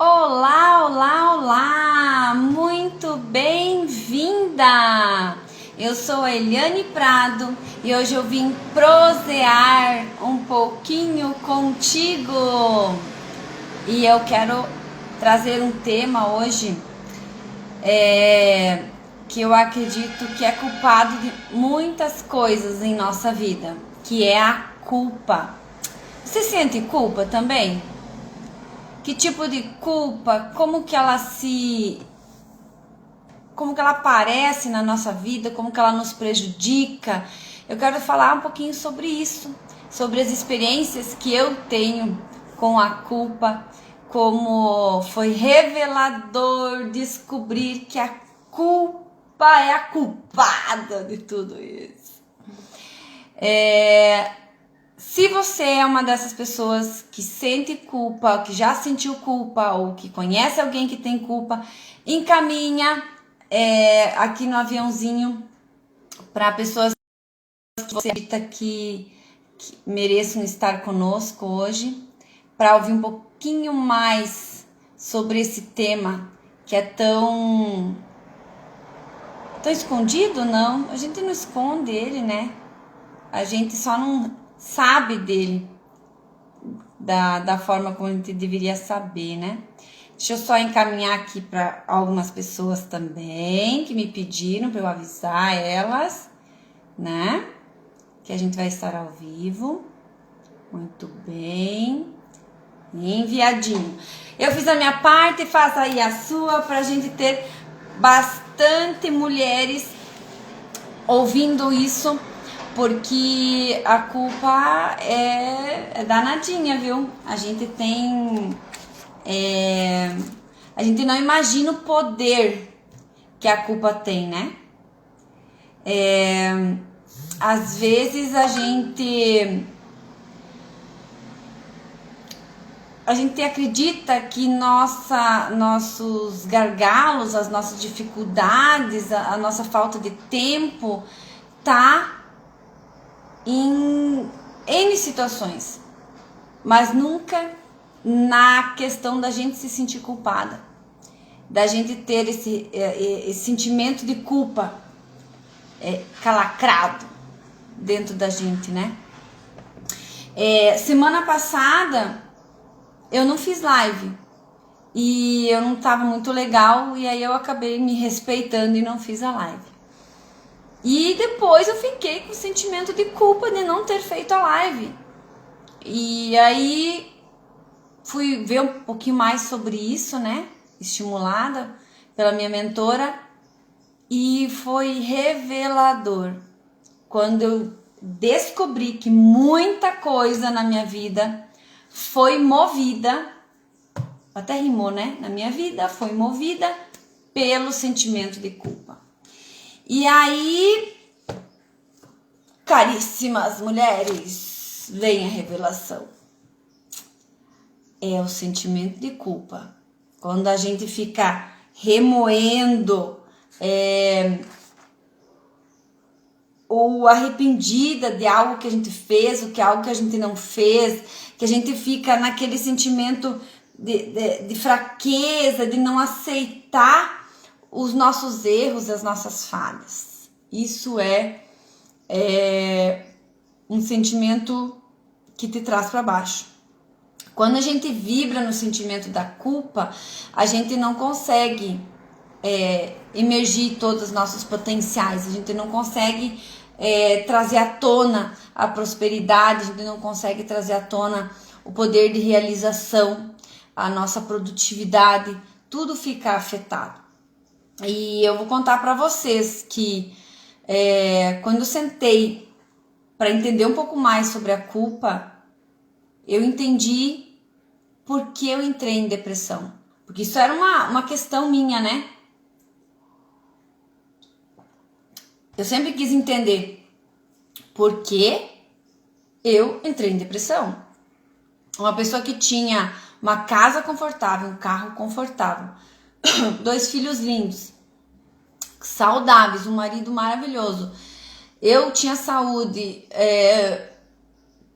Olá, olá, olá! Muito bem-vinda! Eu sou a Eliane Prado e hoje eu vim prosear um pouquinho contigo. E eu quero trazer um tema hoje que eu acredito que é culpado de muitas coisas em nossa vida, que é a culpa. Você sente culpa também? Que tipo de culpa? Como que ela aparece na nossa vida? Como que ela nos prejudica? Eu quero falar um pouquinho sobre isso, sobre as experiências que eu tenho com a culpa, como foi revelador descobrir que a culpa é a culpada de tudo isso. Se você é uma dessas pessoas que sente culpa, que já sentiu culpa, ou que conhece alguém que tem culpa, encaminha aqui no aviãozinho para pessoas que você acredita que mereçam estar conosco hoje, para ouvir um pouquinho mais sobre esse tema que é tão escondido, não? A gente não esconde ele, né? A gente só não sabe dele da forma como a gente deveria saber, né? Deixa eu só encaminhar aqui para algumas pessoas também que me pediram para eu avisar elas, né? Que a gente vai estar ao vivo. Muito bem. Enviadinho. Eu fiz a minha parte, faça aí a sua para a gente ter bastante mulheres ouvindo isso, porque a culpa é danadinha, viu? A gente tem... a gente não imagina o poder que a culpa tem, né? Às vezes a gente acredita que nossos gargalos, as nossas dificuldades, a nossa falta de tempo tá em N situações, mas nunca na questão da gente se sentir culpada, da gente ter esse sentimento de culpa calacrado dentro da gente, né? Semana passada eu não fiz live e eu não tava muito legal, e aí eu acabei me respeitando e não fiz a live. E depois eu fiquei com o sentimento de culpa de não ter feito a live. E aí fui ver um pouquinho mais sobre isso, né? Estimulada pela minha mentora, e foi revelador quando eu descobri que muita coisa na minha vida foi movida, até rimou, né? Na minha vida foi movida pelo sentimento de culpa. E aí, caríssimas mulheres, vem a revelação. É o sentimento de culpa. Quando a gente fica remoendo ou arrependida de algo que a gente fez, ou que algo que a gente não fez, que a gente fica naquele sentimento de fraqueza, de não aceitar os nossos erros, as nossas falhas. Isso é um sentimento que te traz para baixo. Quando a gente vibra no sentimento da culpa, a gente não consegue emergir todos os nossos potenciais, a gente não consegue trazer à tona a prosperidade, a gente não consegue trazer à tona o poder de realização, a nossa produtividade, tudo fica afetado. E eu vou contar para vocês que quando eu sentei para entender um pouco mais sobre a culpa, eu entendi por que eu entrei em depressão. Porque isso era uma questão minha, né? Eu sempre quis entender por que eu entrei em depressão. Uma pessoa que tinha uma casa confortável, um carro confortável, 2 filhos lindos, saudáveis, um marido maravilhoso. Eu tinha saúde.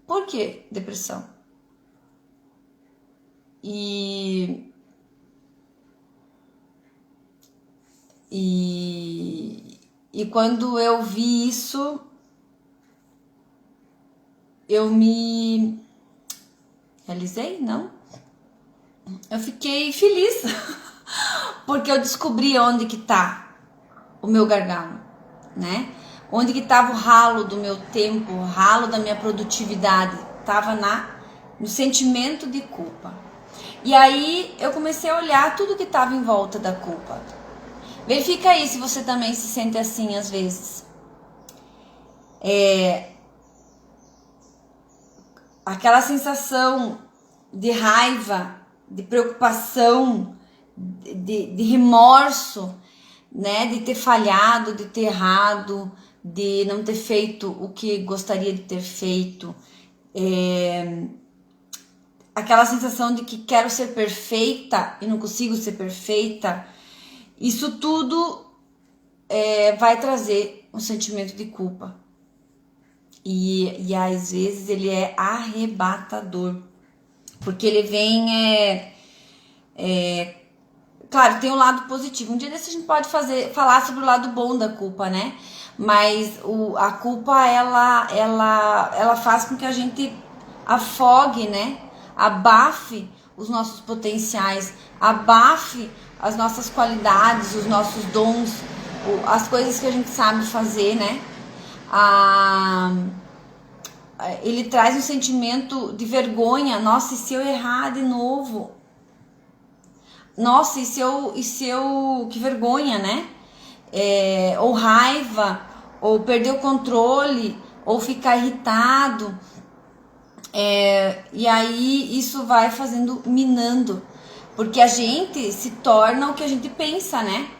Por que depressão? E E quando eu vi isso, eu me realizei, não? Eu fiquei feliz, porque eu descobri onde que tá o meu gargalo, né? Onde que tava o ralo do meu tempo, o ralo da minha produtividade, tava no sentimento de culpa. E aí eu comecei a olhar tudo que tava em volta da culpa. Verifica aí se você também se sente assim às vezes. Aquela sensação de raiva, de preocupação, de remorso, né? De ter falhado, de ter errado, de não ter feito o que gostaria de ter feito. Aquela sensação de que quero ser perfeita e não consigo ser perfeita. Isso tudo vai trazer um sentimento de culpa. E às vezes ele é arrebatador. Porque ele vem... Claro, tem um lado positivo. Um dia desse a gente pode falar sobre o lado bom da culpa, né? Mas a culpa, ela faz com que a gente afogue, né? Abafe os nossos potenciais, abafe as nossas qualidades, os nossos dons, as coisas que a gente sabe fazer, né? Ele traz um sentimento de vergonha. Nossa, e se eu errar de novo? Nossa, e se eu que vergonha, né? Ou raiva, ou perder o controle, ou ficar irritado. E aí isso vai minando, porque a gente se torna o que a gente pensa, né?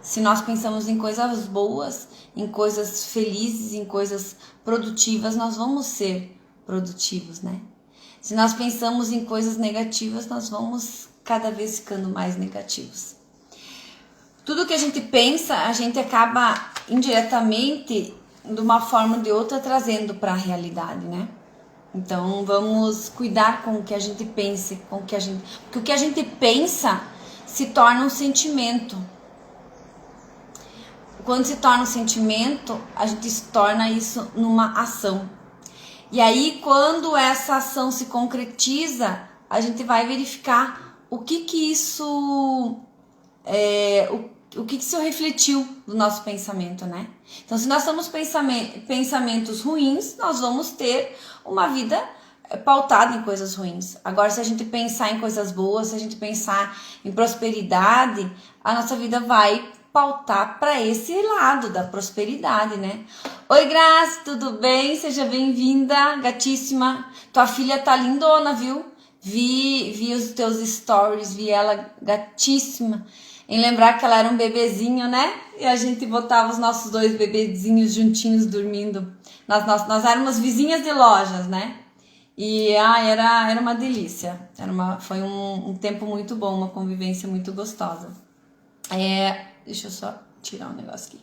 Se nós pensamos em coisas boas, em coisas felizes, em coisas produtivas, nós vamos ser produtivos, né? Se nós pensamos em coisas negativas, nós vamos cada vez ficando mais negativos. Tudo que a gente pensa, a gente acaba indiretamente, de uma forma ou de outra, trazendo para a realidade, né? Então vamos cuidar com o que a gente pense, porque o que a gente pensa se torna um sentimento. Quando se torna um sentimento, a gente se torna isso numa ação. E aí, quando essa ação se concretiza, a gente vai verificar o que isso refletiu do nosso pensamento, né? Então, se nós temos pensamentos ruins, nós vamos ter uma vida pautada em coisas ruins. Agora, se a gente pensar em coisas boas, se a gente pensar em prosperidade, a nossa vida vai pautar para esse lado da prosperidade, né? Oi, Graça, tudo bem? Seja bem-vinda, gatíssima. Tua filha tá lindona, viu? Vi os teus stories, vi ela gatíssima. Em lembrar que ela era um bebezinho, né? E a gente botava os nossos dois bebezinhos juntinhos dormindo. Nós éramos vizinhas de lojas, né? E era uma delícia. Foi um tempo muito bom, uma convivência muito gostosa. Deixa eu só tirar um negócio aqui.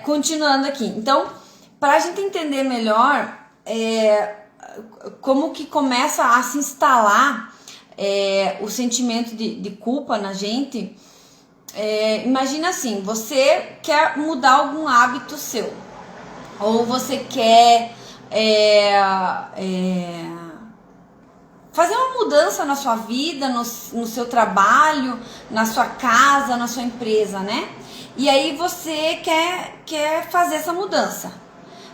Continuando aqui. Então, para a gente entender melhor como que começa a se instalar o sentimento de culpa na gente, imagina assim, você quer mudar algum hábito seu, ou você quer fazer uma mudança na sua vida, no seu trabalho, na sua casa, na sua empresa, né? E aí você quer fazer essa mudança.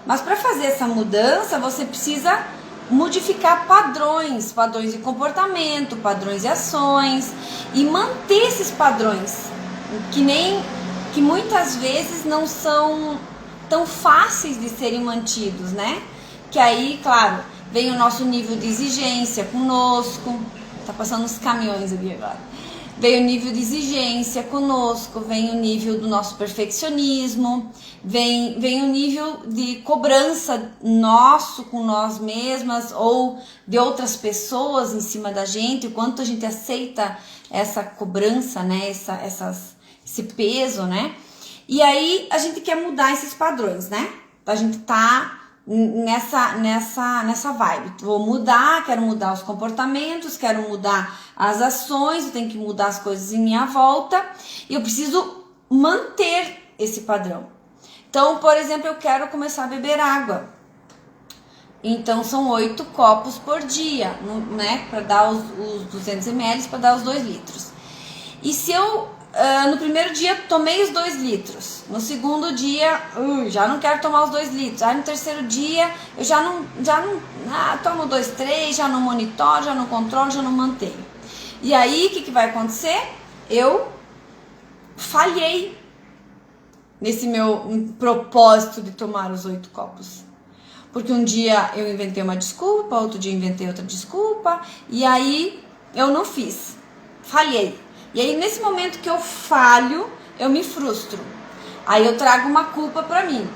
Mas para fazer essa mudança, você precisa modificar padrões de comportamento, padrões de ações, e manter esses padrões que muitas vezes não são tão fáceis de serem mantidos, né? Que aí, claro, vem o nosso nível de exigência conosco. Tá passando uns caminhões ali agora. Vem o nível de exigência conosco, vem o nível do nosso perfeccionismo, vem o nível de cobrança nosso com nós mesmas ou de outras pessoas em cima da gente, o quanto a gente aceita essa cobrança, né? Esse peso, né? E aí a gente quer mudar esses padrões, né? A gente tá nessa vibe. Quero mudar os comportamentos, quero mudar as ações, eu tenho que mudar as coisas em minha volta, e eu preciso manter esse padrão. Então, por exemplo, eu quero começar a beber água. Então, são 8 copos por dia, né? Para dar os 200 ml, para dar os 2 litros. E se eu, no primeiro dia, tomei os 2 litros. No segundo dia, já não quero tomar os 2 litros. Aí, no terceiro dia, eu já não tomo 2, 3, já não monitoro, já não controlo, já não mantenho. E aí, o que vai acontecer? Eu falhei nesse meu propósito de tomar os 8 copos. Porque um dia eu inventei uma desculpa, outro dia eu inventei outra desculpa, e aí eu não fiz. Falhei. E aí nesse momento que eu falho, eu me frustro. Aí eu trago uma culpa pra mim.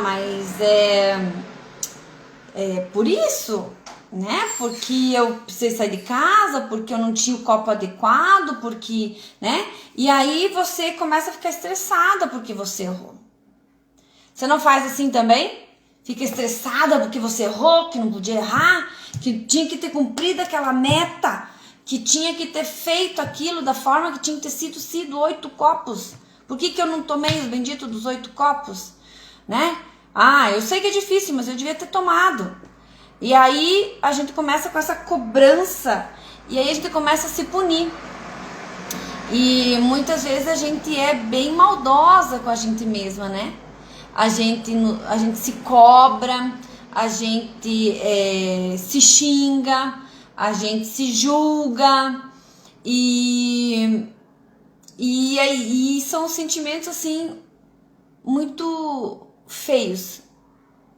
Mas é por isso, né? Porque eu precisei sair de casa, porque eu não tinha o copo adequado, porque, né? E aí você começa a ficar estressada porque você errou. Você não faz assim também? Fica estressada porque você errou, que não podia errar, que tinha que ter cumprido aquela meta, que tinha que ter feito aquilo da forma que tinha que ter sido 8 copos. Por que eu não tomei os benditos dos 8 copos? Né? Eu sei que é difícil, mas eu devia ter tomado. E aí a gente começa com essa cobrança, e aí a gente começa a se punir. E muitas vezes a gente é bem maldosa com a gente mesma, né? A gente se cobra, a gente se xinga, a gente se julga, e são sentimentos assim muito feios,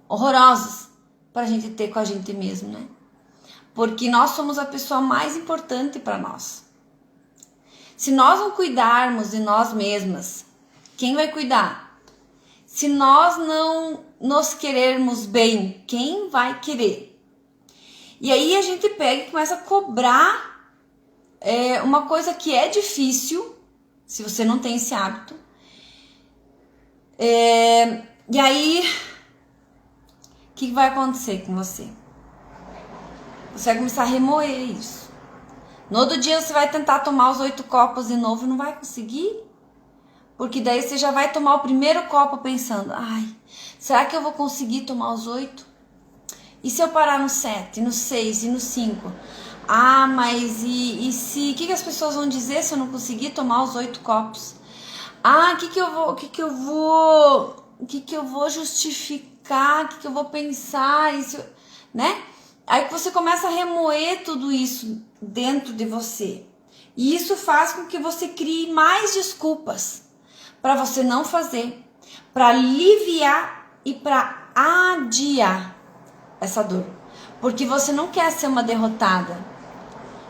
horrorosos pra gente ter com a gente mesmo, né? Porque nós somos a pessoa mais importante para nós. Se nós não cuidarmos de nós mesmas, quem vai cuidar? Se nós não nos querermos bem, quem vai querer? E aí a gente pega e começa a cobrar uma coisa que é difícil, se você não tem esse hábito. E aí, o que vai acontecer com você? Você vai começar a remoer isso. No outro dia você vai tentar tomar os 8 copos de novo e não vai conseguir. Porque daí você já vai tomar o primeiro copo pensando, será que eu vou conseguir tomar os 8? E se eu parar no 7, no 6 e no 5? Mas e se... O que as pessoas vão dizer se eu não conseguir tomar os 8 copos? O que eu vou justificar? O que eu vou pensar? Isso, né? Aí que você começa a remoer tudo isso dentro de você. E isso faz com que você crie mais desculpas para você não fazer, para aliviar e para adiar essa dor. Porque você não quer ser uma derrotada.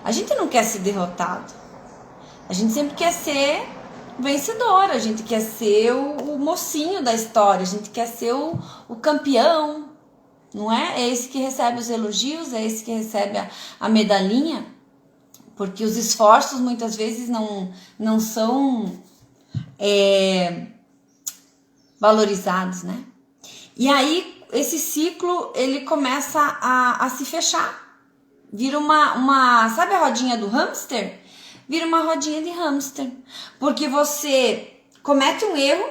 A gente não quer ser derrotado. A gente sempre quer ser vencedora. A gente quer ser o mocinho da história. A gente quer ser o campeão. Não é? É esse que recebe os elogios, é esse que recebe a medalhinha. Porque os esforços muitas vezes não são valorizados, né? E aí esse ciclo ele começa a se fechar. Vira sabe a rodinha do hamster? Vira uma rodinha de hamster. Porque você comete um erro,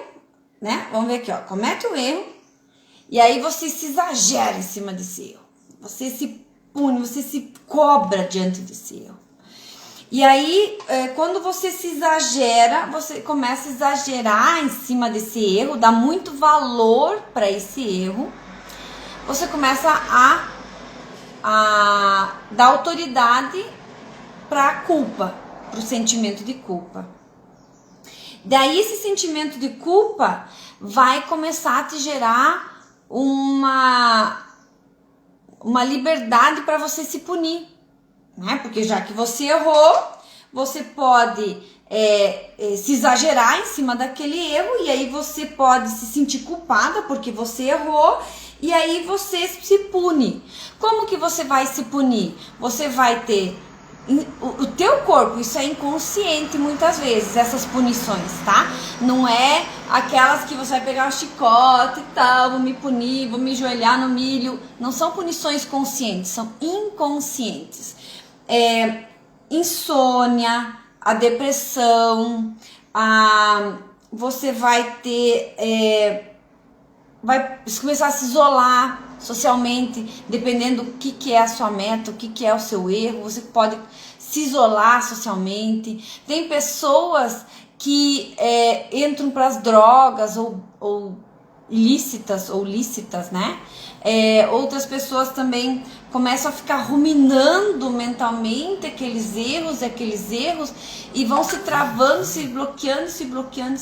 né? Vamos ver aqui, ó. Comete um erro e aí você se exagera em cima desse erro. Você se pune, você se cobra diante desse erro. E aí, quando você se exagera, você começa a exagerar em cima desse erro, dá muito valor para esse erro, você começa a dar autoridade para a culpa, para o sentimento de culpa. Daí esse sentimento de culpa vai começar a te gerar uma liberdade para você se punir. Né? Porque já que você errou, você pode se exagerar em cima daquele erro, e aí você pode se sentir culpada porque você errou, e aí você se pune. Como que você vai se punir? Você vai ter o teu corpo, isso é inconsciente muitas vezes, essas punições, tá? Não é aquelas que você vai pegar um chicote e tal, vou me punir, vou me ajoelhar no milho. Não são punições conscientes, são inconscientes. Insônia, a depressão, você vai ter, vai começar a se isolar socialmente, dependendo do que é a sua meta, o que é o seu erro, você pode se isolar socialmente. Tem pessoas que entram para as drogas ou ilícitas ou lícitas, né? Outras pessoas também começam a ficar ruminando mentalmente aqueles erros e vão se travando, se bloqueando,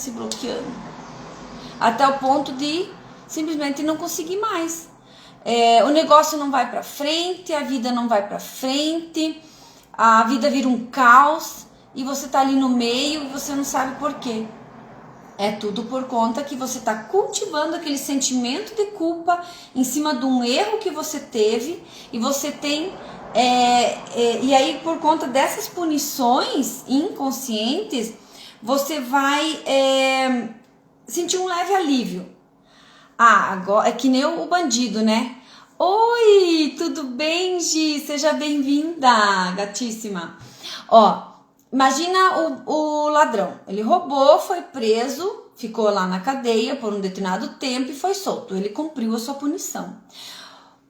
até o ponto de simplesmente não conseguir mais. O negócio não vai para frente, a vida não vai para frente, a vida vira um caos e você tá ali no meio e você não sabe por quê. É tudo por conta que você está cultivando aquele sentimento de culpa em cima de um erro que você teve e você tem. E aí, por conta dessas punições inconscientes, você vai sentir um leve alívio. Agora é que nem o bandido, né? Oi, tudo bem, Gi? Seja bem-vinda, gatíssima. Imagina o ladrão, ele roubou, foi preso, ficou lá na cadeia por um determinado tempo e foi solto, ele cumpriu a sua punição.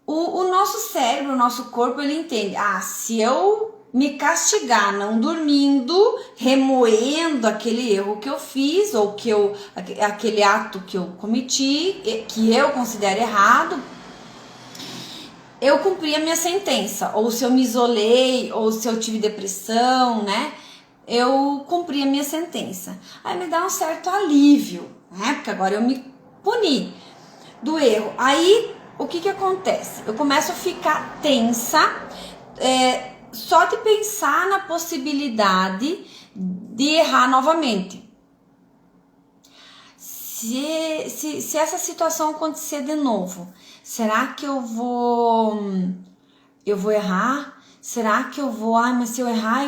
O nosso cérebro, o nosso corpo, ele entende, se eu me castigar não dormindo, remoendo aquele erro que eu fiz, ou aquele ato que eu cometi, que eu considero errado, eu cumpri a minha sentença, ou se eu me isolei, ou se eu tive depressão, né? Eu cumpri a minha sentença. Aí me dá um certo alívio, né? Porque agora eu me puni do erro. Aí, o que acontece? Eu começo a ficar tensa, só de pensar na possibilidade de errar novamente. Se essa situação acontecer de novo, será que eu vou errar? Será que eu vou? Mas se eu errar,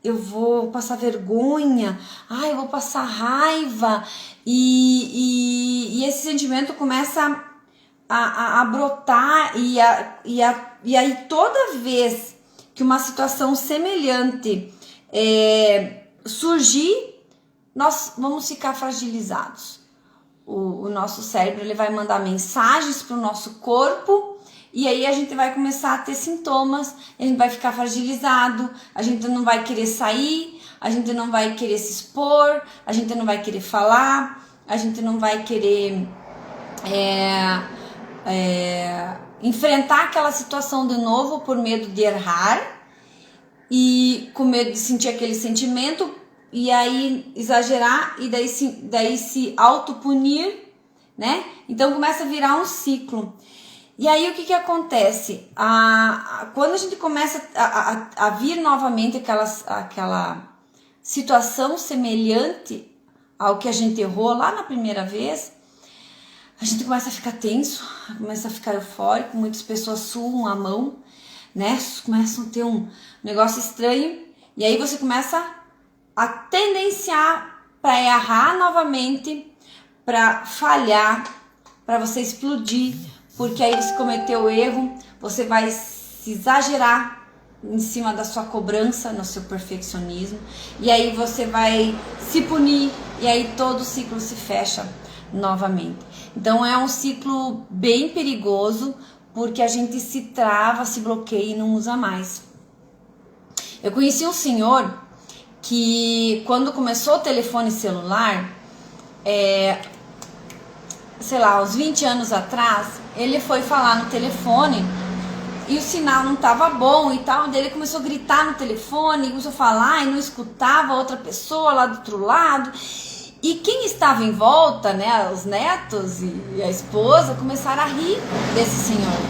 eu vou passar vergonha, eu vou passar raiva, e esse sentimento começa a brotar, e aí toda vez que uma situação semelhante surgir, nós vamos ficar fragilizados. O nosso cérebro, ele vai mandar mensagens para o nosso corpo, e aí a gente vai começar a ter sintomas, a gente vai ficar fragilizado, a gente não vai querer sair, a gente não vai querer se expor, a gente não vai querer falar, a gente não vai querer enfrentar aquela situação de novo por medo de errar e com medo de sentir aquele sentimento e aí exagerar e daí se autopunir, né? Então começa a virar um ciclo. E aí o que acontece? Quando a gente começa a vir novamente aquela situação semelhante ao que a gente errou lá na primeira vez, a gente começa a ficar tenso, começa a ficar eufórico, muitas pessoas suam a mão, né? Começam a ter um negócio estranho, e aí você começa a tendenciar para errar novamente, para falhar, para você explodir, porque aí você cometeu o erro, você vai se exagerar em cima da sua cobrança, no seu perfeccionismo, e aí você vai se punir, e aí todo o ciclo se fecha novamente. Então é um ciclo bem perigoso, porque a gente se trava, se bloqueia e não usa mais. Eu conheci um senhor que quando começou o telefone celular, sei lá, uns 20 anos atrás, ele foi falar no telefone e o sinal não estava bom e tal, daí ele começou a gritar no telefone, começou a falar e não escutava a outra pessoa lá do outro lado. E quem estava em volta, né, os netos e a esposa, começaram a rir desse senhor.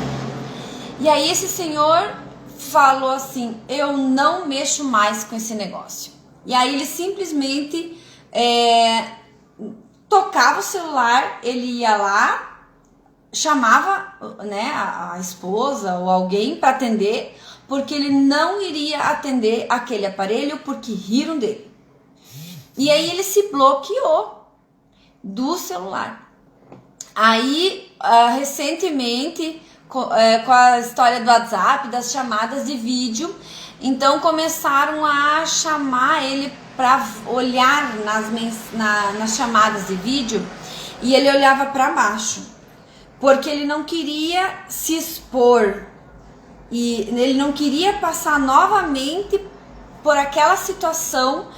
E aí esse senhor falou assim, eu não mexo mais com esse negócio. E aí ele simplesmente tocava o celular, ele ia lá, chamava, né, a esposa ou alguém para atender, porque ele não iria atender aquele aparelho porque riram dele. E aí ele se bloqueou do celular. Aí, recentemente, com a história do WhatsApp, das chamadas de vídeo, então começaram a chamar ele para olhar nas chamadas de vídeo e ele olhava para baixo, porque ele não queria se expor e ele não queria passar novamente por aquela situação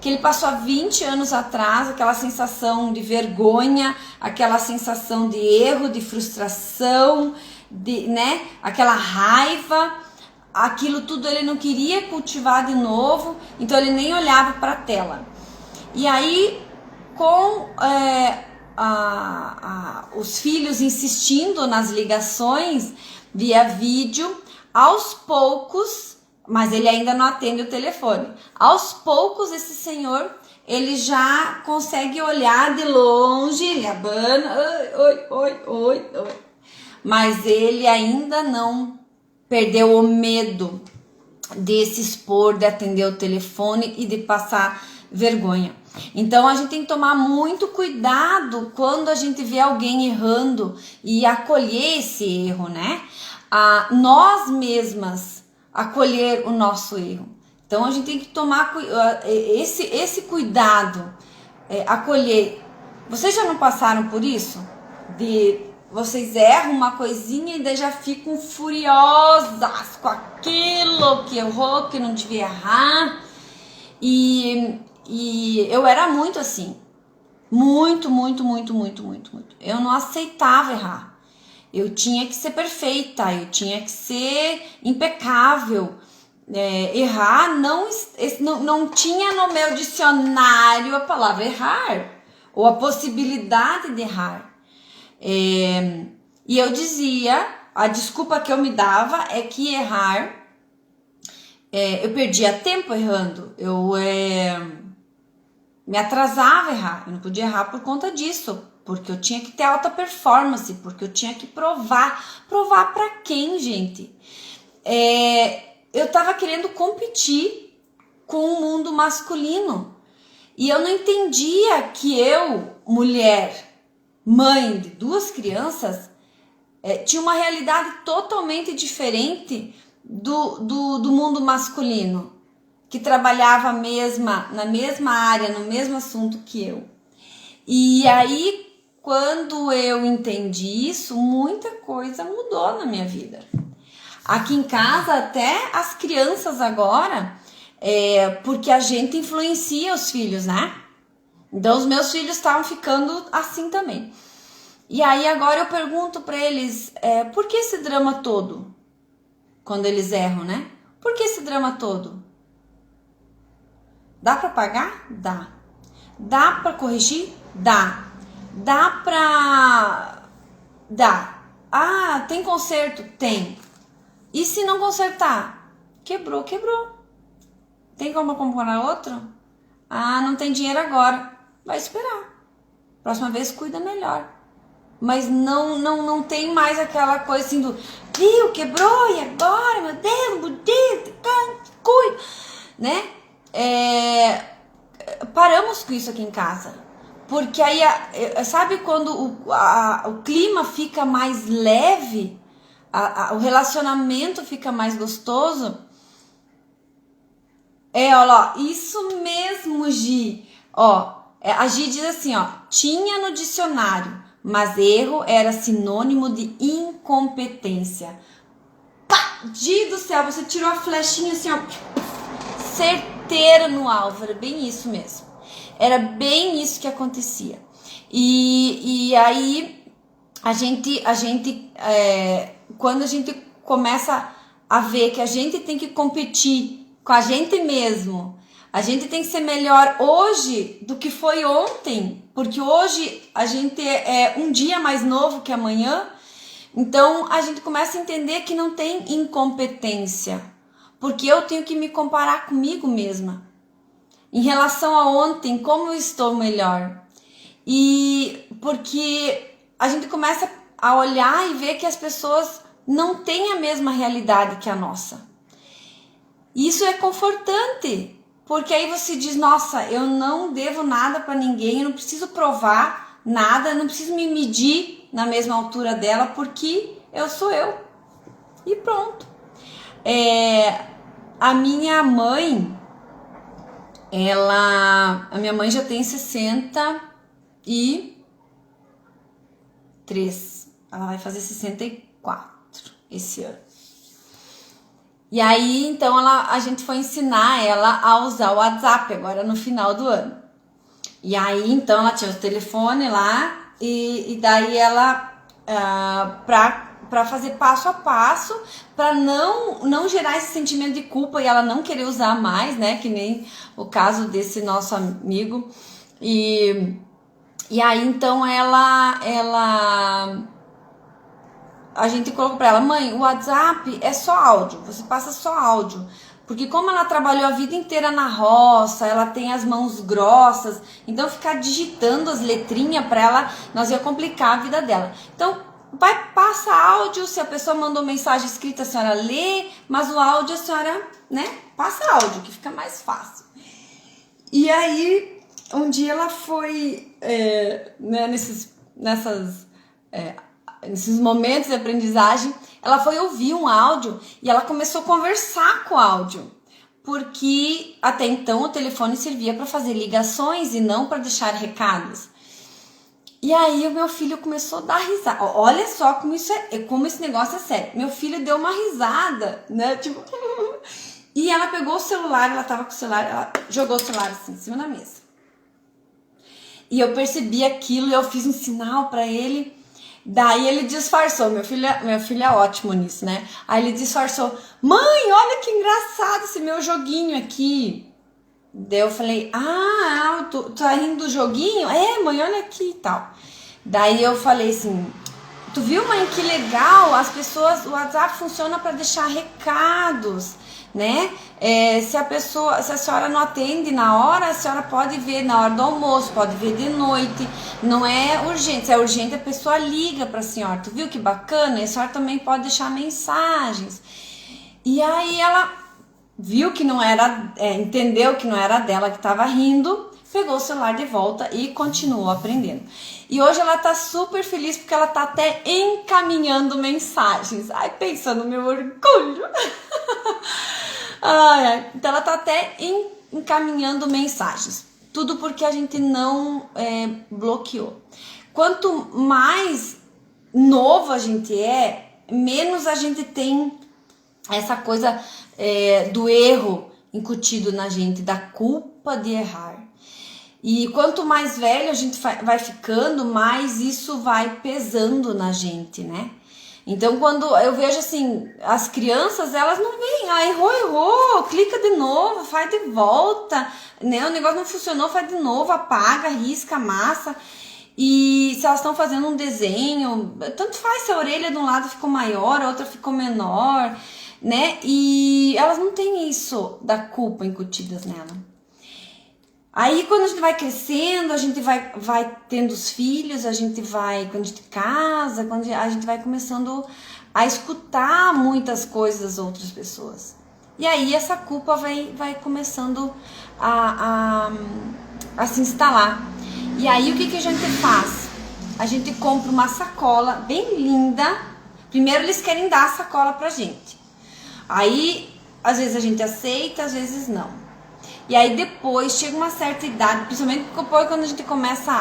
que ele passou há 20 anos atrás, aquela sensação de vergonha, aquela sensação de erro, de frustração, né, aquela raiva. Aquilo tudo ele não queria cultivar de novo, então ele nem olhava para a tela. E aí, com os filhos insistindo nas ligações via vídeo, aos poucos, mas ele ainda não atende o telefone, aos poucos esse senhor, ele já consegue olhar de longe, ele abana, oi, mas ele ainda não perdeu o medo de se expor, de atender o telefone e de passar vergonha. Então a gente tem que tomar muito cuidado quando a gente vê alguém errando e acolher esse erro, né? Nós mesmas acolher o nosso erro. Então a gente tem que tomar esse cuidado, acolher. Vocês já não passaram por isso? Vocês erram uma coisinha e daí já ficam furiosas com aquilo que errou, que não devia errar. E eu era muito assim. Muito. Eu não aceitava errar. Eu tinha que ser perfeita, eu tinha que ser impecável. Errar não tinha no meu dicionário a palavra errar, ou a possibilidade de errar. E eu dizia, a desculpa que eu me dava é que errar, eu perdia tempo errando, eu me atrasava a errar, eu não podia errar por conta disso, porque eu tinha que ter alta performance, porque eu tinha que provar pra quem, gente? Eu tava querendo competir com o mundo masculino, e eu não entendia que eu, mulher, mãe de 2 crianças, tinha uma realidade totalmente diferente do mundo masculino, que trabalhava na mesma área, no mesmo assunto que eu. E aí, quando eu entendi isso, muita coisa mudou na minha vida. Aqui em casa, até as crianças agora, porque a gente influencia os filhos, né? Então os meus filhos estavam ficando assim também. E aí agora eu pergunto pra eles, por que esse drama todo? Quando eles erram, né? Por que esse drama todo? Dá pra pagar? Dá. Dá pra corrigir? Dá. Dá pra... Dá. Ah, tem conserto? Tem. E se não consertar? Quebrou. Tem como comprar outro? Ah, não tem dinheiro agora. Vai esperar. Próxima vez cuida melhor. Mas não tem mais aquela coisa assim do... Viu, quebrou, e agora? Meu Deus, bonito, cuida. Né? Paramos com isso aqui em casa. Porque aí, sabe quando o clima fica mais leve? O relacionamento fica mais gostoso? Olha lá, isso mesmo, Gi. A Gi diz assim, tinha no dicionário, mas erro era sinônimo de incompetência. Pá, Gi do céu, você tirou a flechinha assim, certeira no alvo, era bem isso mesmo. Era bem isso que acontecia. E aí, quando a gente começa a ver que a gente tem que competir com a gente mesmo, a gente tem que ser melhor hoje do que foi ontem, porque hoje a gente é um dia mais novo que amanhã, então a gente começa a entender que não tem incompetência, porque eu tenho que me comparar comigo mesma, em relação a ontem, como eu estou melhor, e porque a gente começa a olhar e ver que as pessoas não têm a mesma realidade que a nossa. Isso é confortante, porque aí você diz, nossa, eu não devo nada para ninguém, eu não preciso provar nada, eu não preciso me medir na mesma altura dela, porque eu sou eu. E pronto. A minha mãe, A minha mãe já tem 63. Ela vai fazer 64 esse ano. E aí, então, a gente foi ensinar ela a usar o WhatsApp agora no final do ano. E aí, então, ela tinha o telefone lá e daí ela, pra fazer passo a passo, pra não gerar esse sentimento de culpa e ela não querer usar mais, né? Que nem o caso desse nosso amigo. E aí, então, a gente colocou pra ela: mãe, o WhatsApp é só áudio, você passa só áudio. Porque como ela trabalhou a vida inteira na roça, ela tem as mãos grossas, então ficar digitando as letrinhas pra ela, nós ia complicar a vida dela. Então, passa áudio, se a pessoa mandou mensagem escrita, a senhora lê, mas o áudio a senhora, né, passa áudio, que fica mais fácil. E aí, um dia ela foi, né, nesses momentos de aprendizagem, ela foi ouvir um áudio e ela começou a conversar com o áudio, porque até então o telefone servia para fazer ligações e não para deixar recados. E aí o meu filho começou a dar risada. Olha só como esse negócio é sério. Meu filho deu uma risada, né? Tipo, e ela pegou o celular, ela tava com o celular, ela jogou o celular assim em cima da mesa. E eu percebi aquilo e eu fiz um sinal para ele. Daí ele disfarçou, meu filho é ótimo nisso, né? Aí ele disfarçou: mãe, olha que engraçado esse meu joguinho aqui. Daí eu falei: tu tá rindo do joguinho? É, mãe, olha aqui e tal. Daí eu falei assim: tu viu, mãe, que legal? O WhatsApp funciona para deixar recados, né? Se a senhora não atende na hora, a senhora pode ver na hora do almoço, pode ver de noite, não é urgente. Se é urgente, a pessoa liga pra senhora. Tu viu que bacana? E a senhora também pode deixar mensagens. E aí ela viu que não era, entendeu que não era dela que estava rindo, pegou o celular de volta e continuou aprendendo. E hoje ela tá super feliz porque ela tá até encaminhando mensagens. Ai, pensa no meu orgulho. Então ela tá até encaminhando mensagens. Tudo porque a gente não bloqueou. Quanto mais novo a gente menos a gente tem essa coisa do erro incutido na gente, da culpa de errar. E quanto mais velho a gente vai ficando, mais isso vai pesando na gente, né? Então, quando eu vejo assim, as crianças, elas não veem, errou, clica de novo, faz de volta, né? O negócio não funcionou, faz de novo, apaga, risca, amassa. E se elas estão fazendo um desenho, tanto faz se a orelha de um lado ficou maior, a outra ficou menor, né? E elas não têm isso da culpa incutidas nela. Aí quando a gente vai crescendo, a gente vai tendo os filhos, quando a gente casa, quando a gente vai começando a escutar muitas coisas das outras pessoas. E aí essa culpa vai começando a se instalar. E aí o que a gente faz? A gente compra uma sacola bem linda. Primeiro eles querem dar a sacola pra gente. Aí às vezes a gente aceita, às vezes não. E aí depois chega uma certa idade, principalmente quando a gente começa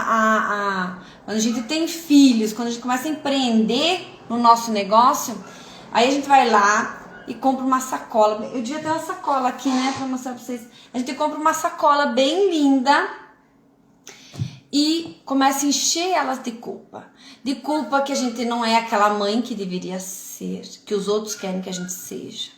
quando a gente tem filhos, quando a gente começa a empreender no nosso negócio, aí a gente vai lá e compra uma sacola. Eu devia ter uma sacola aqui, né, pra mostrar pra vocês. A gente compra uma sacola bem linda e começa a encher elas de culpa. De culpa que a gente não é aquela mãe que deveria ser, que os outros querem que a gente seja.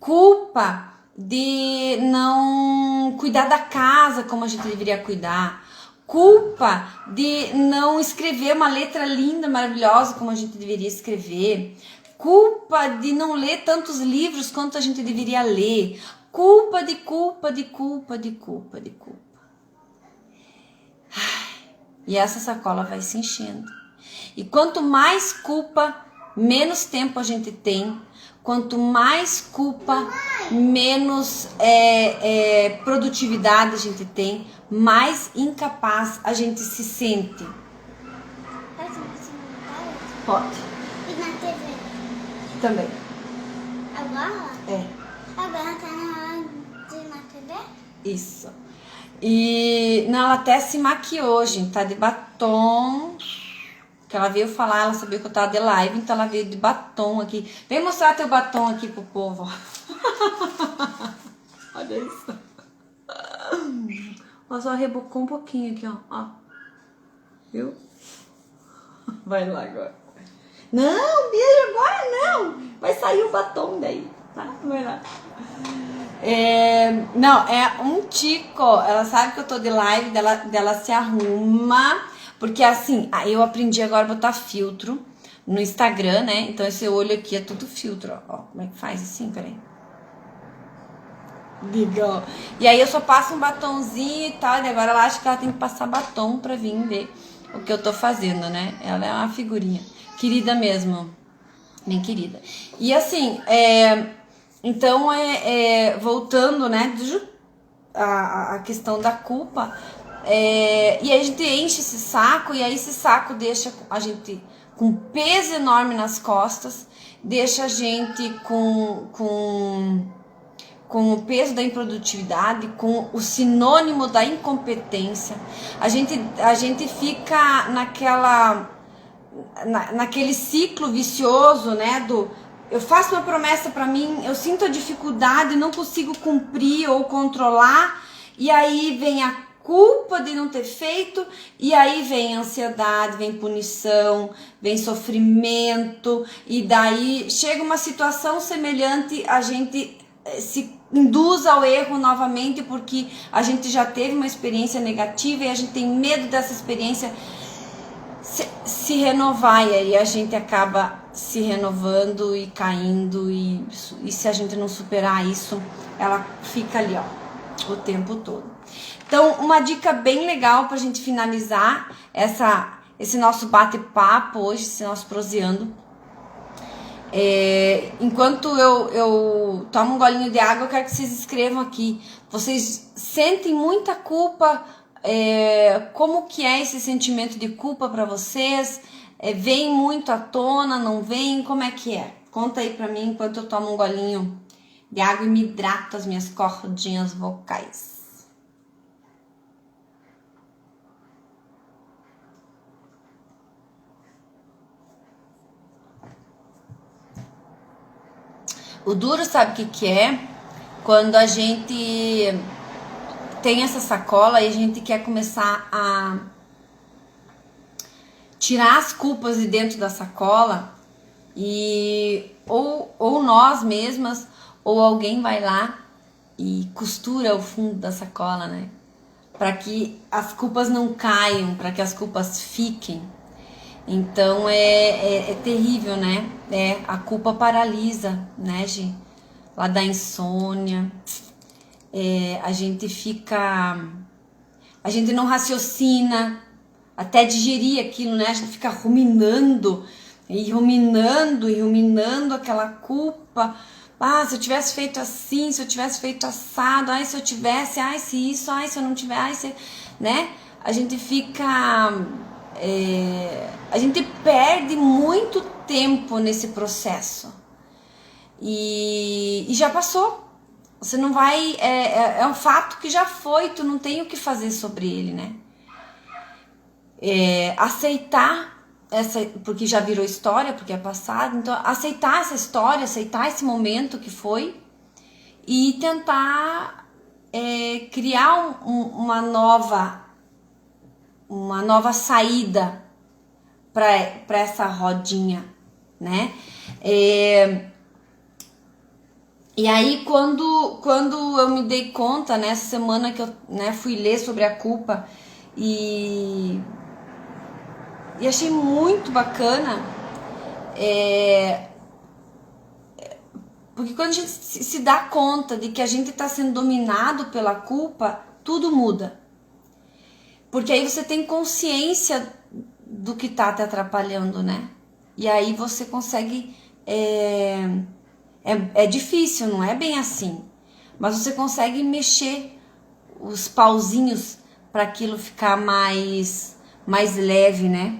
Culpa de não cuidar da casa como a gente deveria cuidar. Culpa de não escrever uma letra linda, maravilhosa como a gente deveria escrever. Culpa de não ler tantos livros quanto a gente deveria ler. Culpa de culpa, de culpa, de culpa, de culpa. E essa sacola vai se enchendo. E quanto mais culpa, menos tempo a gente tem. Quanto mais culpa, menos produtividade a gente tem, mais incapaz a gente se sente. Pode. E na TV? Também. Agora? É. Agora tá na hora de ir na TV? Isso. E não, ela até se maquiou, gente, tá de batom. Que ela veio falar, ela sabia que eu tava de live, então ela veio de batom aqui. Vem mostrar teu batom aqui pro povo. Olha isso. Ó, só rebocou um pouquinho aqui, ó. Viu? Vai lá agora. Não, beijo agora não. Vai sair o batom daí, tá? Vai lá. Não, é um tico. Ela sabe que eu tô de live, dela se arruma. Porque assim, eu aprendi agora a botar filtro no Instagram, né? Então esse olho aqui é tudo filtro, ó. Como é que faz assim? Peraí. Legal. E aí eu só passo um batonzinho e tal, e agora ela acha que ela tem que passar batom pra vir ver o que eu tô fazendo, né? Ela é uma figurinha. Querida mesmo. Bem querida. E assim, então voltando, né? A questão da culpa. E aí a gente enche esse saco, e aí esse saco deixa a gente com um peso enorme nas costas, deixa a gente com o peso da improdutividade, com o sinônimo da incompetência. A gente fica naquele ciclo vicioso, né, eu faço uma promessa para mim, eu sinto a dificuldade, não consigo cumprir ou controlar, e aí vem a culpa de não ter feito, e aí vem ansiedade, vem punição, vem sofrimento, e daí chega uma situação semelhante, a gente se induz ao erro novamente, porque a gente já teve uma experiência negativa e a gente tem medo dessa experiência se renovar, e aí a gente acaba se renovando e caindo, e se a gente não superar isso, ela fica ali, ó, o tempo todo. Então, uma dica bem legal pra gente finalizar esse nosso bate-papo hoje, esse nosso proseando. Enquanto eu tomo um golinho de água, eu quero que vocês escrevam aqui. Vocês sentem muita culpa? Como que é esse sentimento de culpa pra vocês? Vem muito à tona, não vem? Como é que é? Conta aí pra mim enquanto eu tomo um golinho de água e me hidrato as minhas cordinhas vocais. O duro, sabe o que é? Quando a gente tem essa sacola e a gente quer começar a tirar as culpas de dentro da sacola, e ou nós mesmas ou alguém vai lá e costura o fundo da sacola, né? Para que as culpas não caiam, para que as culpas fiquem. Então é terrível, né? A culpa paralisa, né, gente? Lá da insônia. A gente não raciocina até digerir aquilo, né? A gente fica ruminando e ruminando e ruminando aquela culpa. Se eu tivesse feito assim, se eu tivesse feito assado, se eu tivesse, se isso, se eu não tiver, né? A gente fica... a gente perde muito tempo nesse processo e já passou. Você não vai, é um fato que já foi, tu não tem o que fazer sobre ele, né? Aceitar porque já virou história, porque é passado, então aceitar essa história, aceitar esse momento que foi e tentar criar uma nova saída para essa rodinha, né? E aí quando eu me dei conta, nessa semana que eu, né, fui ler sobre a culpa e achei muito bacana, porque quando a gente se dá conta de que a gente está sendo dominado pela culpa, tudo muda. Porque aí você tem consciência do que tá te atrapalhando, né? E aí você consegue... É difícil, não é bem assim. Mas você consegue mexer os pauzinhos para aquilo ficar mais leve, né?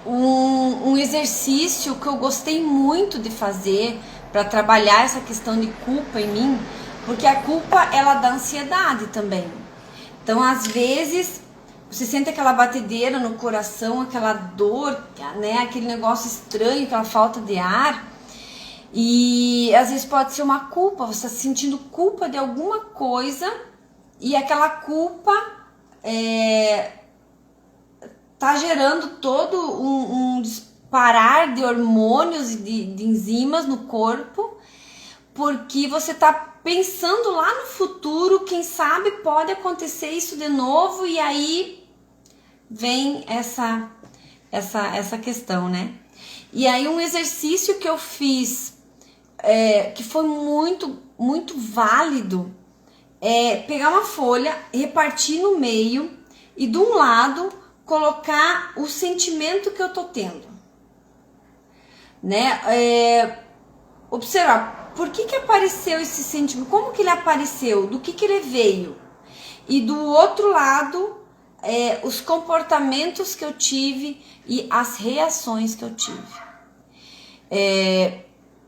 Um exercício que eu gostei muito de fazer para trabalhar essa questão de culpa em mim Porque a culpa, ela dá ansiedade também. Então, às vezes, você sente aquela batedeira no coração, aquela dor, né? Aquele negócio estranho, aquela falta de ar. E às vezes pode ser uma culpa, você está sentindo culpa de alguma coisa e aquela culpa tá gerando todo um disparar de hormônios e de enzimas no corpo, porque você tá pensando lá no futuro, quem sabe pode acontecer isso de novo, e aí vem essa questão, né? E aí um exercício que eu fiz, que foi muito válido, é pegar uma folha, repartir no meio e de um lado colocar o sentimento que eu tô tendo, né? Observar por que apareceu esse sentimento, como que ele apareceu, do que ele veio, e do outro lado os comportamentos que eu tive e as reações que eu tive.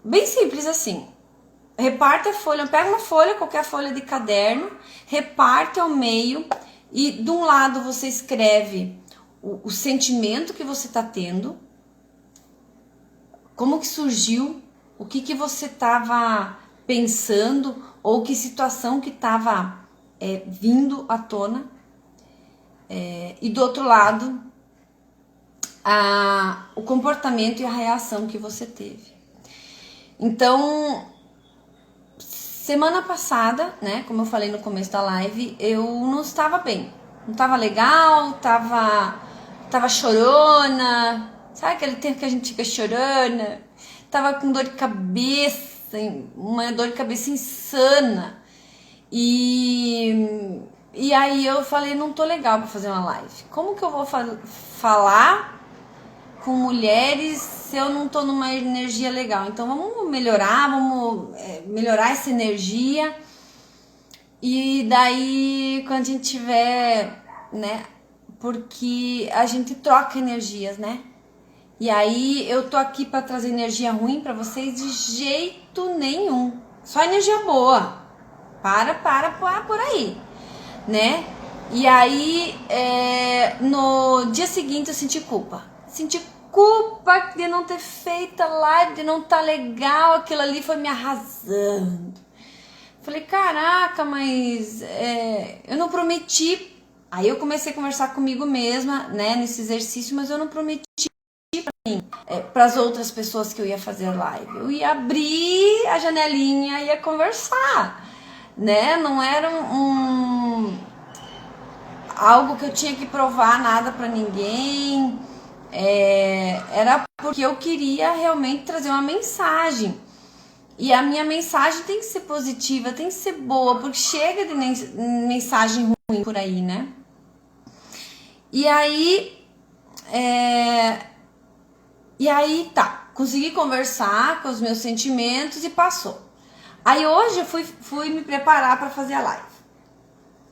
Bem simples assim. Reparte a folha, pega uma folha, qualquer folha de caderno, reparte ao meio e de um lado você escreve o sentimento que você está tendo, como que surgiu, o que você estava pensando ou que situação que estava vindo à tona, e do outro lado o comportamento e a reação que você teve. Então, semana passada, né, como eu falei no começo da live, eu não estava bem, não estava legal, tava chorona, sabe aquele tempo que a gente fica chorona? Tava com dor de cabeça, uma dor de cabeça insana, e aí eu falei, não tô legal pra fazer uma live, como que eu vou falar com mulheres se eu não tô numa energia legal? Então vamos melhorar essa energia, e daí quando a gente tiver, né, porque a gente troca energias, né? E aí eu tô aqui para trazer energia ruim para vocês de jeito nenhum, só energia boa. Para por aí, né? E aí no dia seguinte eu senti culpa de não ter feito a live, de não estar legal, aquilo ali foi me arrasando. Falei, caraca, mas eu não prometi. Aí eu comecei a conversar comigo mesma, né, nesse exercício, mas eu não prometi para as outras pessoas que eu ia fazer live. Eu ia abrir a janelinha e ia conversar, né? Não era algo que eu tinha que provar nada para ninguém. Era porque eu queria realmente trazer uma mensagem. E a minha mensagem tem que ser positiva, tem que ser boa, porque chega de mensagem ruim por aí, né? E aí tá, consegui conversar com os meus sentimentos e passou. Aí hoje eu fui me preparar para fazer a live.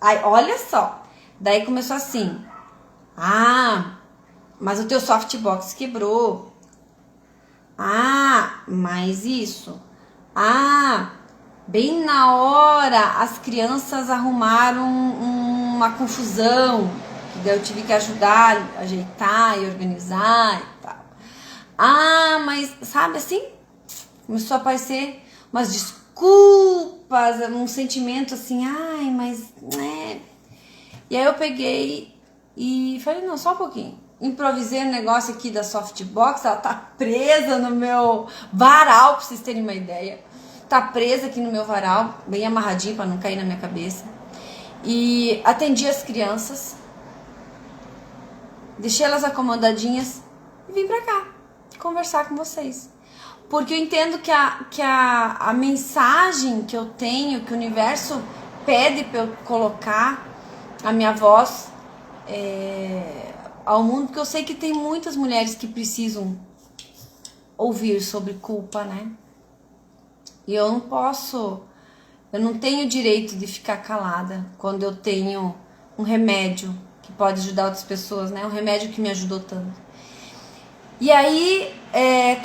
Aí olha só, daí começou assim: mas o teu softbox quebrou. Mas isso. Bem na hora as crianças arrumaram uma confusão, que daí eu tive que ajudar, ajeitar e organizar e tal. Mas sabe assim? Começou a aparecer umas desculpas, um sentimento assim, mas E aí eu peguei e falei, não, só um pouquinho. Improvisei um negócio aqui da softbox, ela tá presa no meu varal, pra vocês terem uma ideia. Tá presa aqui no meu varal, bem amarradinho pra não cair na minha cabeça. E atendi as crianças, deixei elas acomodadinhas e vim pra cá conversar com vocês. Porque eu entendo que a mensagem que eu tenho, que o universo pede pra eu colocar a minha voz ao mundo, porque eu sei que tem muitas mulheres que precisam ouvir sobre culpa, né? E eu não tenho direito de ficar calada quando eu tenho um remédio que pode ajudar outras pessoas, né? Um remédio que me ajudou tanto. E aí,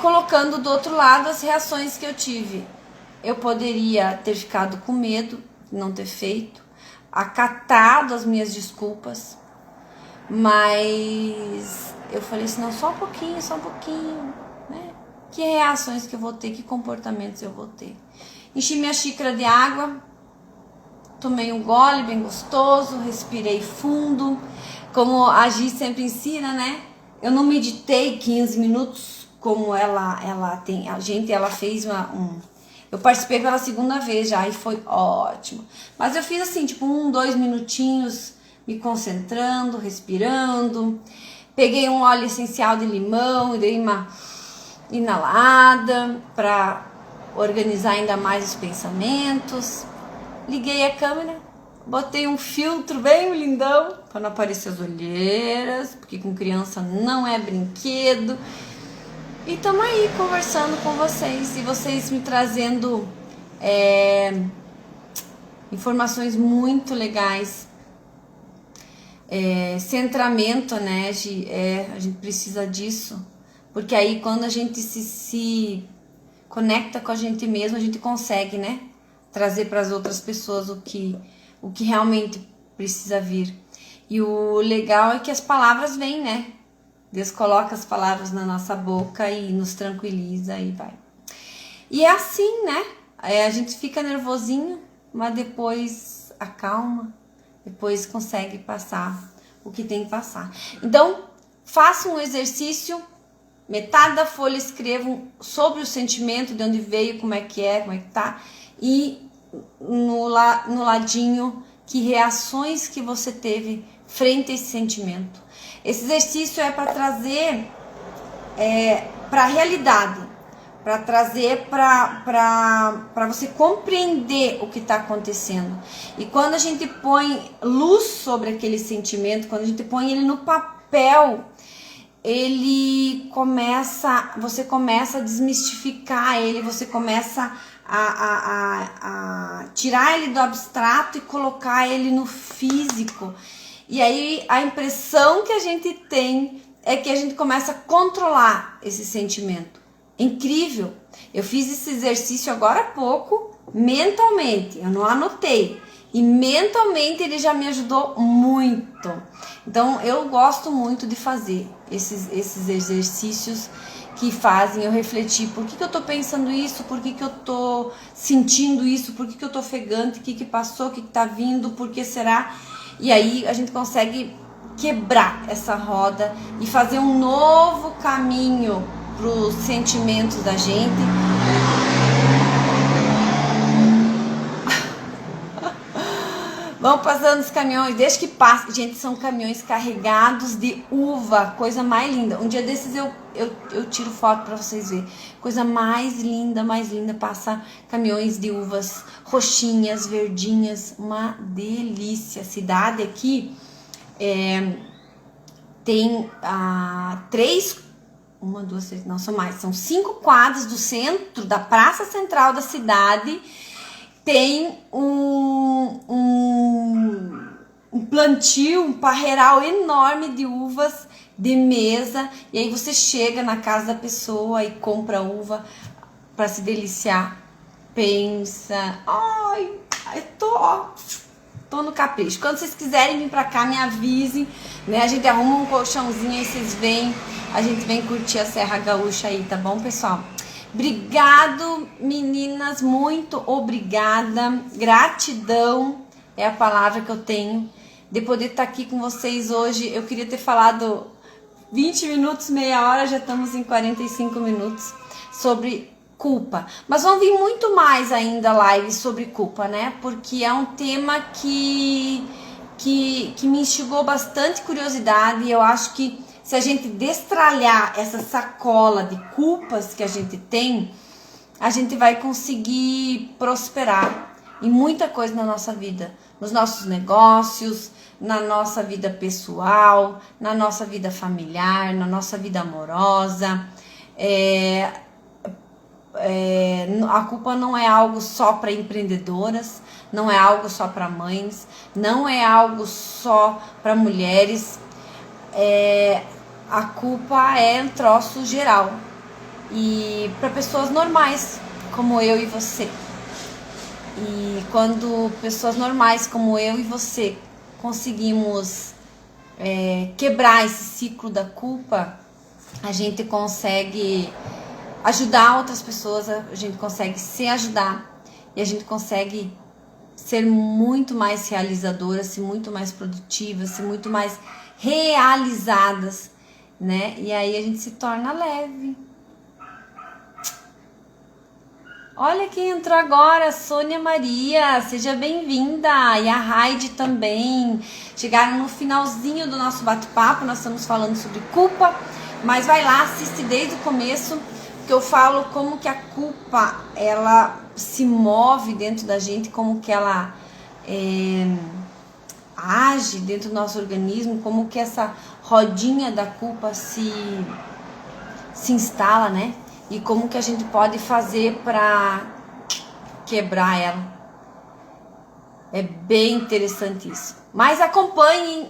colocando do outro lado as reações que eu tive. eu poderia ter ficado com medo, não ter feito, acatado as minhas desculpas, mas eu falei assim, não, só um pouquinho, né? Que reações que eu vou ter, que comportamentos eu vou ter. Enchi minha xícara de água, tomei um gole bem gostoso, respirei fundo, como a Gi sempre ensina, né? Eu não meditei 15 minutos como ela tem, ela fez eu participei pela segunda vez já e foi ótimo. Mas eu fiz assim, tipo 2 minutinhos, me concentrando, respirando. Peguei um óleo essencial de limão e dei uma inalada para organizar ainda mais os pensamentos. Liguei a câmera, botei um filtro bem lindão para não aparecer as olheiras, porque com criança não é brinquedo. E estamos aí conversando com vocês e vocês me trazendo informações muito legais. Centramento, né? A gente precisa disso, porque aí quando a gente se conecta com a gente mesmo, a gente consegue, né? Trazer para as outras pessoas o que realmente precisa vir. E o legal é que as palavras vêm, né? Deus coloca as palavras na nossa boca e nos tranquiliza e vai. E é assim, né? A gente fica nervosinho, mas depois acalma, depois consegue passar o que tem que passar. Então, faça um exercício, metade da folha escrevam sobre o sentimento, de onde veio, como é que tá, e no ladinho, que reações que você teve frente a esse sentimento. Esse exercício é para trazer para a realidade, para trazer para você compreender o que está acontecendo. E quando a gente põe luz sobre aquele sentimento, quando a gente põe ele no papel, você começa a desmistificar ele, você começa a tirar ele do abstrato e colocar ele no físico. E aí a impressão que a gente tem é que a gente começa a controlar esse sentimento. Incrível! Eu fiz esse exercício agora há pouco, mentalmente, eu não anotei. E mentalmente ele já me ajudou muito. Então eu gosto muito de fazer esses exercícios que fazem eu refletir. Por que eu tô pensando isso? Por que eu tô sentindo isso? Por que eu tô ofegante? O que passou? O que tá vindo? Por que será? E aí a gente consegue quebrar essa roda e fazer um novo caminho para os sentimentos da gente. Vão passando os caminhões, deixa que passe. Gente, são caminhões carregados de uva, coisa mais linda. Um dia desses eu tiro foto para vocês verem. Coisa mais linda, passa caminhões de uvas roxinhas, verdinhas, uma delícia. A cidade aqui tem 5 quadras do centro, da praça central da cidade. Tem um plantio, um parreiral enorme de uvas de mesa. E aí você chega na casa da pessoa e compra uva para se deliciar. Pensa, ai, eu tô no capricho. Quando vocês quiserem vir pra cá, me avisem, né? A gente arruma um colchãozinho aí, vocês vêm. A gente vem curtir a Serra Gaúcha aí, tá bom, pessoal? Obrigado, meninas, muito obrigada. Gratidão é a palavra que eu tenho de poder estar aqui com vocês hoje. Eu queria ter falado 20 minutos, meia hora, já estamos em 45 minutos sobre culpa. Mas vão vir muito mais ainda lives sobre culpa, né? Porque é um tema que me instigou bastante curiosidade e eu acho que se a gente destralhar essa sacola de culpas que a gente tem, a gente vai conseguir prosperar em muita coisa na nossa vida. Nos nossos negócios, na nossa vida pessoal, na nossa vida familiar, na nossa vida amorosa. A culpa não é algo só para empreendedoras, não é algo só para mães, não é algo só para mulheres. A culpa é um troço geral e para pessoas normais, como eu e você. E quando pessoas normais como eu e você conseguimos quebrar esse ciclo da culpa, a gente consegue ajudar outras pessoas, a gente consegue se ajudar e a gente consegue ser muito mais realizadoras, ser muito mais produtivas, ser muito mais realizadas, né? E aí a gente se torna leve. Olha quem entrou agora, Sônia Maria, seja bem-vinda, e a Raide também. Chegaram no finalzinho do nosso bate-papo, nós estamos falando sobre culpa, mas vai lá, assiste desde o começo, que eu falo como que a culpa, ela se move dentro da gente, como que ela age dentro do nosso organismo, como que essa rodinha da culpa se instala, né? E como que a gente pode fazer para quebrar ela. É bem interessante isso. Mas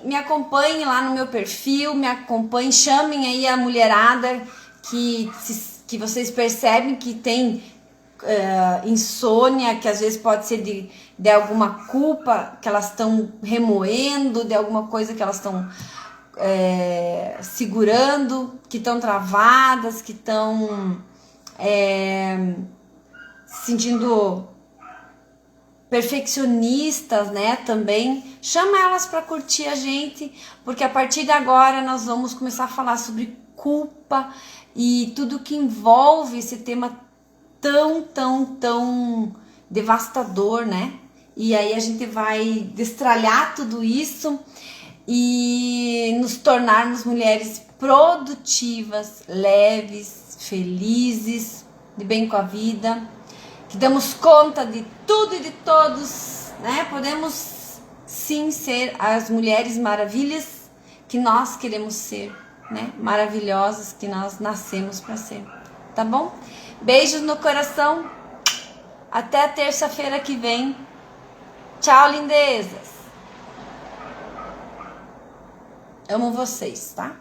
me acompanhem lá no meu perfil, me acompanhem, chamem aí a mulherada que vocês percebem que tem insônia, que às vezes pode ser de alguma culpa que elas estão remoendo, de alguma coisa que elas estão segurando, que estão travadas, que estão se sentindo perfeccionistas, né, também. Chama elas para curtir a gente, porque a partir de agora nós vamos começar a falar sobre culpa e tudo que envolve esse tema tão devastador, né? E aí a gente vai destralhar tudo isso e nos tornarmos mulheres produtivas, leves, felizes, de bem com a vida, que damos conta de tudo e de todos, né? Podemos sim ser as mulheres maravilhas que nós queremos ser, né? Maravilhosas que nós nascemos para ser, tá bom? Beijos no coração, até a terça-feira que vem. Tchau, lindezas. Amo vocês, tá?